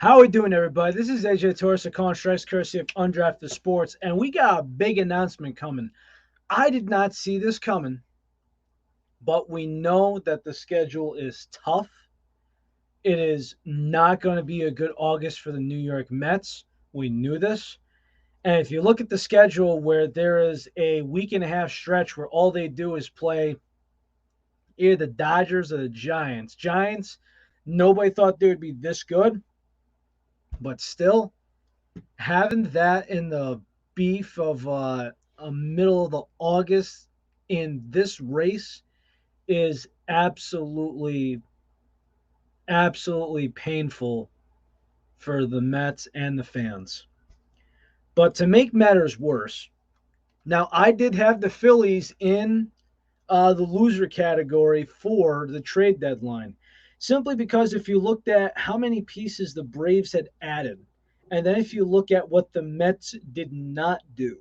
How are we doing, everybody? This is AJ Torres, the Colin Strikes, courtesy of Undrafted Sports, and we got a big announcement coming. I did not see this coming, but we know that the schedule is tough. It is not going to be a good August for the New York Mets. We knew this. And if you look at the schedule where there is a week and a half stretch where all they do is play either the Dodgers or the Giants. Giants, nobody thought they would be this good, but still, having that in the beef of a middle of the August in this race is absolutely painful for the Mets and the fans. But to make matters worse, now I did have the Phillies in the loser category for the trade deadline. Simply because if you looked at how many pieces the Braves had added, and then if you look at what the Mets did not do.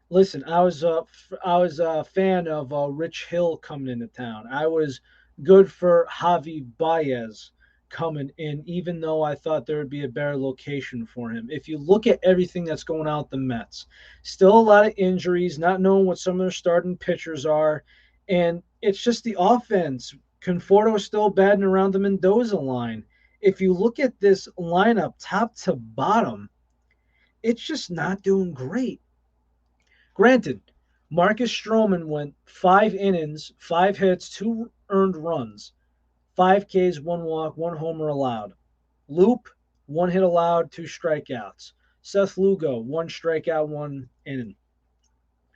Listen, I was a fan of Rich Hill coming into town. I was good for Javi Baez coming in, even though I thought there would be a better location for him. If you look at everything that's going on with the Mets, still a lot of injuries, not knowing what some of their starting pitchers are, and it's just the offense. Conforto is still batting around the Mendoza line. If you look at this lineup top to bottom, it's just not doing great. Granted, Marcus Stroman went 5 innings, 5 hits, 2 earned runs, 5 Ks, 1 walk, 1 homer allowed. Loop, 1 hit allowed, 2 strikeouts. Seth Lugo, 1 strikeout, 1 inning.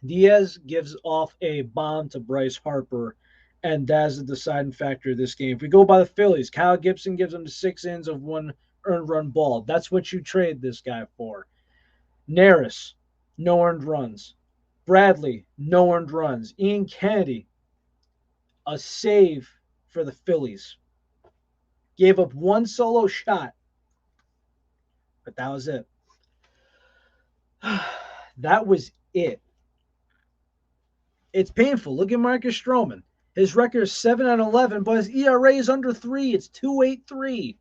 Diaz gives off a bomb to Bryce Harper, and that's the deciding factor of this game. If we go by the Phillies, Kyle Gibson gives them 6 innings of 1 earned run ball. That's what you trade this guy for. Neris, no earned runs. Bradley, no earned runs. Ian Kennedy, a save for the Phillies. Gave up 1 solo shot, but that was it. That was it. It's painful. Look at Marcus Stroman. His record is 7-11, but his ERA is under 3. It's 2.83.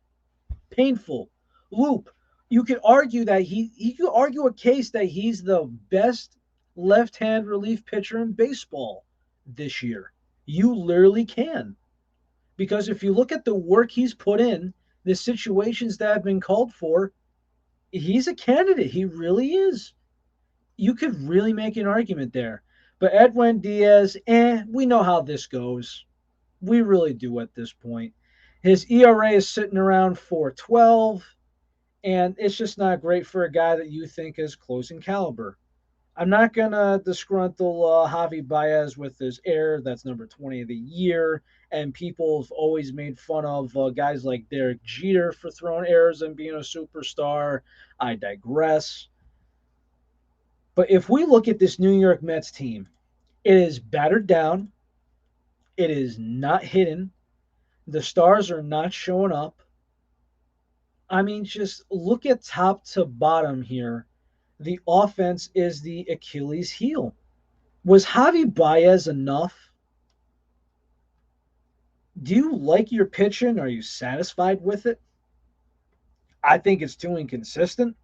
Painful. Loop. You could argue that he could argue a case that he's the best left-hand relief pitcher in baseball this year. You literally can. Because if you look at the work he's put in, the situations that have been called for, he's a candidate. He really is. You could really make an argument there. But Edwin Diaz, we know how this goes. We really do at this point. His ERA is sitting around 4.12, and it's just not great for a guy that you think is closing caliber. I'm not going to disgruntle Javi Baez with his error. That's number 20 of the year. And people have always made fun of guys like Derek Jeter for throwing errors and being a superstar. I digress. But if we look at this New York Mets team, it is battered down. It is not hidden. The stars are not showing up. I mean, just look at top to bottom here. The offense is the Achilles heel. Was Javi Baez enough? Do you like your pitching? Are you satisfied with it? I think it's too inconsistent.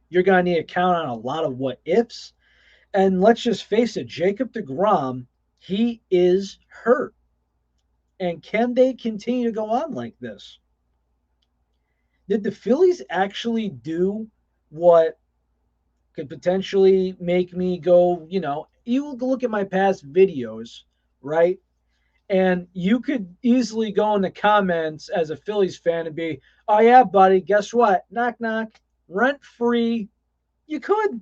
You're going to need to count on a lot of what ifs. And let's just face it, Jacob deGrom, he is hurt. And can they continue to go on like this? Did the Phillies actually do what could potentially make me go, you look at my past videos, right? And you could easily go in the comments as a Phillies fan and be, oh, yeah, buddy, guess what? Knock, knock, rent free. You could.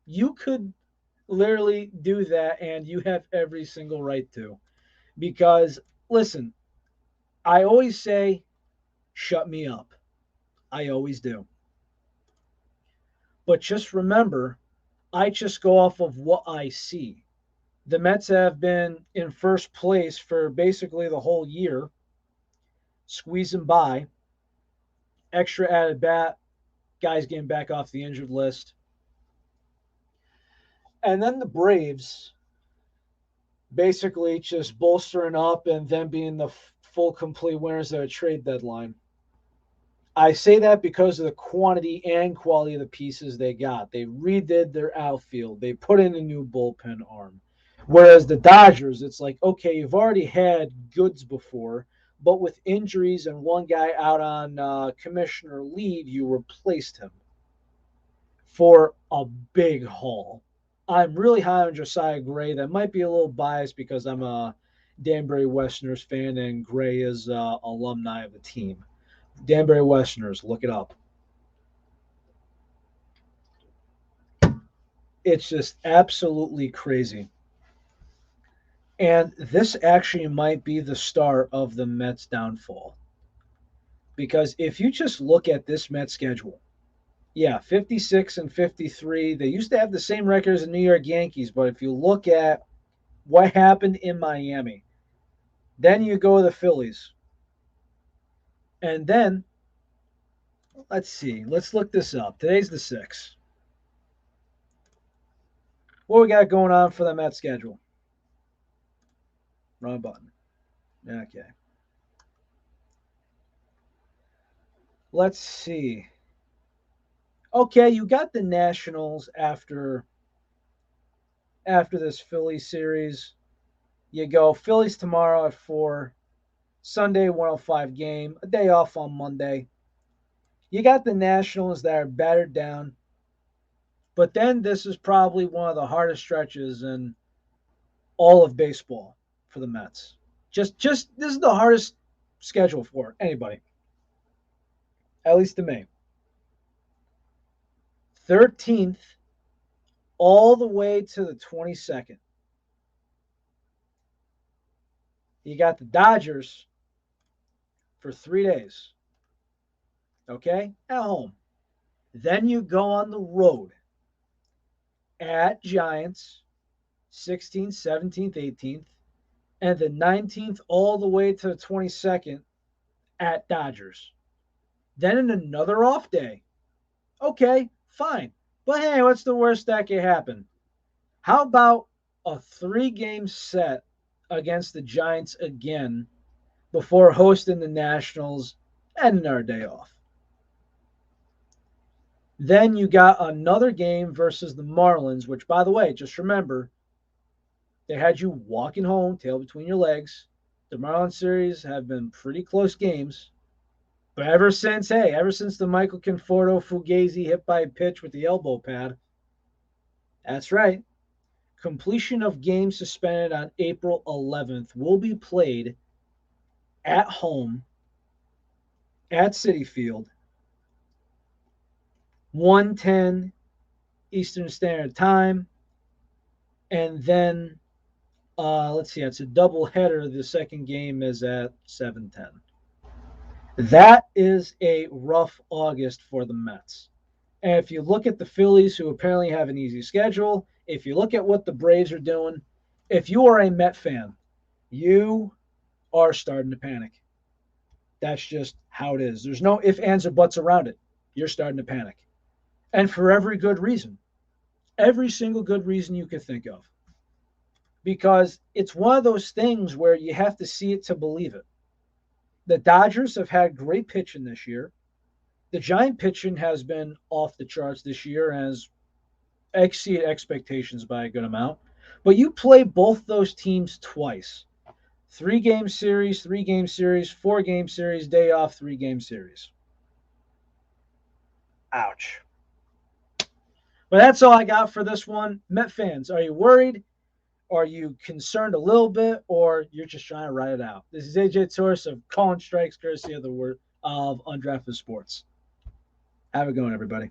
You could literally do that, and you have every single right to. Because, listen, I always say, shut me up. I always do. But just remember, I just go off of what I see. The Mets have been in first place for basically the whole year, squeezing by. Extra added bat, guys getting back off the injured list. And then the Braves basically just bolstering up and then being the full complete winners at a trade deadline. I say that because of the quantity and quality of the pieces they got. They redid their outfield. They put in a new bullpen arm. Whereas the Dodgers, it's like, okay, you've already had goods before, but with injuries and one guy out on commissioner leave, you replaced him for a big haul. I'm really high on Josiah Gray. That might be a little biased because I'm a Danbury Westerners fan and Gray is alumni of the team. Danbury Westerners, look it up. It's just absolutely crazy. And this actually might be the start of the Mets' downfall. Because if you just look at this Mets schedule, yeah, 56 and 53, they used to have the same record as the New York Yankees. But if you look at what happened in Miami, then you go to the Phillies. And then, let's see, let's look this up. Today's the 6th. What we got going on for the Mets schedule? Wrong button. Okay. Let's see. Okay, you got the Nationals after this Philly series. You go Phillies tomorrow at 4, Sunday 105 game, a day off on Monday. You got the Nationals that are battered down. But then this is probably one of the hardest stretches in all of baseball for the Mets. Just this is the hardest schedule for anybody. At least to me. 13th all the way to the 22nd. You got the Dodgers for 3 days. Okay? At home. Then you go on the road at Giants, 16th, 17th, 18th, and the 19th all the way to the 22nd at Dodgers. Then in another off day. Okay, fine. But hey, what's the worst that could happen? How about a 3-game set against the Giants again before hosting the Nationals and another day off? Then you got another game versus the Marlins, which, by the way, just remember, they had you walking home, tail between your legs. The Marlins series have been pretty close games. But ever since the Michael Conforto Fugazi hit by a pitch with the elbow pad, that's right. Completion of games suspended on April 11th will be played at home at Citi Field, 1:10 Eastern Standard Time, and then let's see, it's a double header. The second game is at 7:10. That is a rough August for the Mets. And if you look at the Phillies, who apparently have an easy schedule, if you look at what the Braves are doing, if you are a Met fan, you are starting to panic. That's just how it is. There's no ifs, ands, or buts around it. You're starting to panic. And for every good reason. Every single good reason you could think of. Because it's one of those things where you have to see it to believe it. The Dodgers have had great pitching this year. The Giant pitching has been off the charts this year and has exceeded expectations by a good amount. But you play both those teams twice. 3-game series, 3-game series, 4-game series, day off, 3-game series. Ouch. But that's all I got for this one. Met fans, are you worried? Are you concerned a little bit? Or you're just trying to ride it out? This is AJ Torres of Calling Strikes, courtesy of the word of Undrafted Sports. Have a good one, everybody.